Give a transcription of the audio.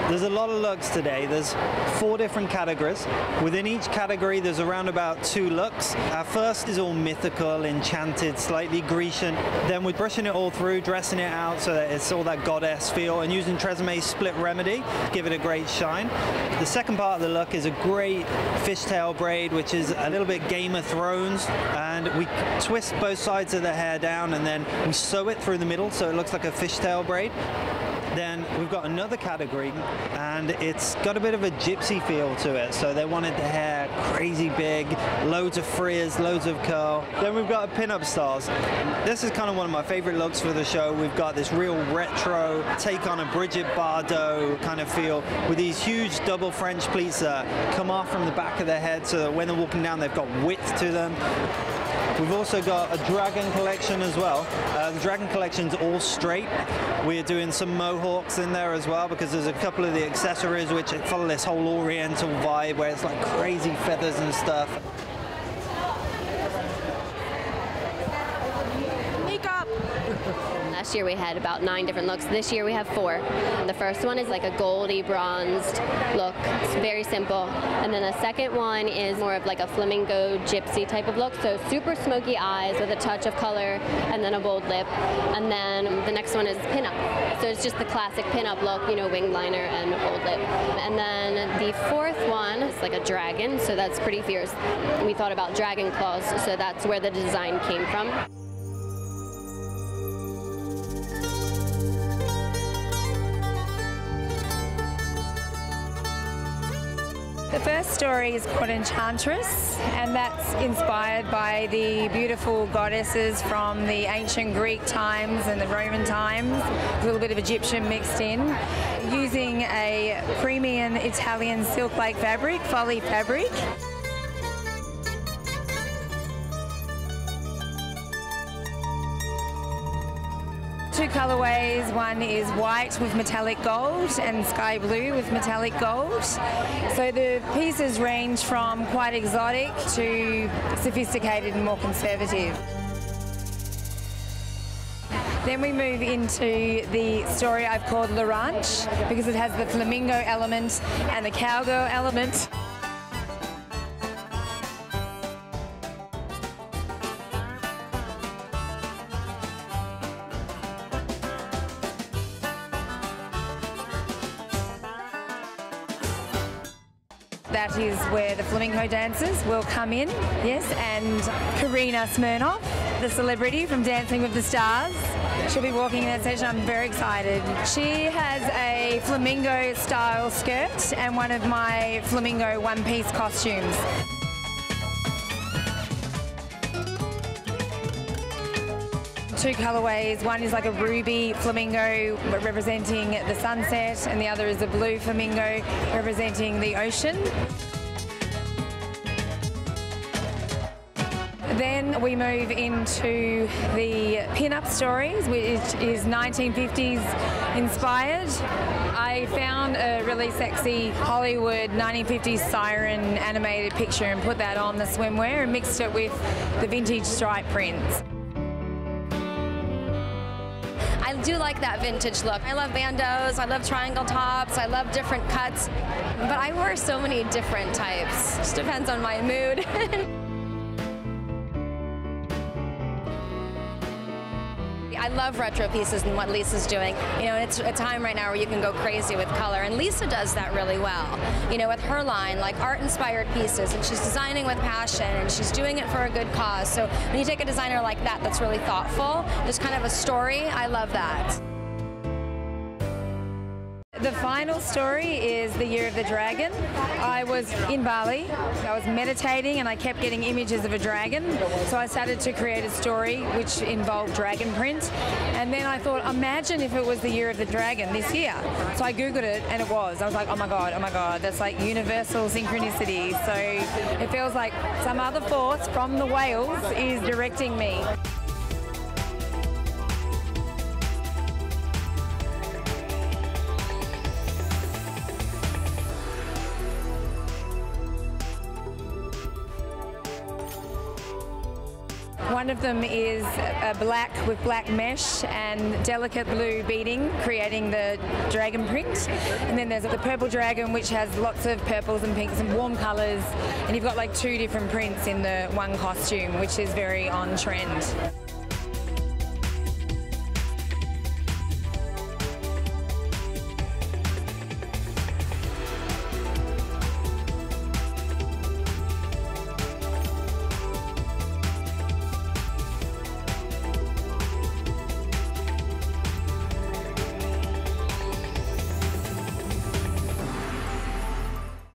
There's a lot of looks today. There's 4 different categories. Within each category, there's around about 2 looks. Our first is all mythical, enchanted, slightly Grecian. Then we're brushing it all through, dressing it out so that it's all that goddess feel, and using Treseme's split remedy, give it a great shine. The second part of the look is a great fishtail braid, which is a little bit Game of Thrones, and we twist both sides of the hair down and then we sew it through the middle so it looks like a fishtail braid. Then we've got another category, and it's got a bit of a gypsy feel to it. So they wanted the hair crazy big, loads of frizz, loads of curl. Then we've got pin-up styles. This is kind of one of my favorite looks for the show. We've got this real retro take on a Bridget Bardot kind of feel with these huge double French pleats that come off from the back of their head so that when they're walking down, they've got width to them. We've also got a dragon collection as well. The dragon collection's all straight. We're doing some mohawks in there as well because there's a couple of the accessories which follow this whole oriental vibe where it's like crazy feathers and stuff. Makeup! Last year we had about 9 different looks. This year we have 4. The first one is like a goldy bronzed look. It's very simple. And then the second one is more of like a flamingo gypsy type of look. So super smoky eyes with a touch of color and then a bold lip. And then the next one is pinup. So it's just the classic pinup look, you know, winged liner and bold lip. And then the fourth one is like a dragon. So that's pretty fierce. We thought about dragon claws. So that's where the design came from. The first story is called Enchantress, and that's inspired by the beautiful goddesses from the ancient Greek times and the Roman times, a little bit of Egyptian mixed in, using a premium Italian silk-like fabric, Folly fabric. Two colorways, one is white with metallic gold and sky blue with metallic gold. So the pieces range from quite exotic to sophisticated and more conservative. Then we move into the story I've called La Ranch because it has the flamingo element and the cowgirl element. That is where the flamenco dancers will come in, yes, and Karina Smirnoff, the celebrity from Dancing with the Stars. She'll be walking in that section. I'm very excited. She has a flamingo style skirt and one of my flamingo one-piece costumes. Two colorways, one is like a ruby flamingo representing the sunset and the other is a blue flamingo representing the ocean. Then we move into the pin-up stories, which is 1950s inspired. I found a really sexy Hollywood 1950s siren animated picture and put that on the swimwear and mixed it with the vintage stripe prints. I do like that vintage look. I love bandeaus, I love triangle tops, I love different cuts, but I wear so many different types. Just depends on my mood. I love retro pieces and what Lisa's doing. You know, it's a time right now where you can go crazy with color, and Lisa does that really well. You know, with her line, like art-inspired pieces, and she's designing with passion, and she's doing it for a good cause. So when you take a designer like that that's really thoughtful, there's kind of a story, I love that. The final story is the Year of the Dragon. I was in Bali, I was meditating and I kept getting images of a dragon. So I started to create a story which involved dragon print. And then I thought, imagine if it was the Year of the Dragon this year. So I Googled it and it was. I was like, oh my God, that's like universal synchronicity. So it feels like some other force from the whales is directing me. One of them is black with black mesh and delicate blue beading, creating the dragon print. And then there's the purple dragon, which has lots of purples and pinks and warm colours. And you've got like 2 different prints in the one costume, which is very on trend.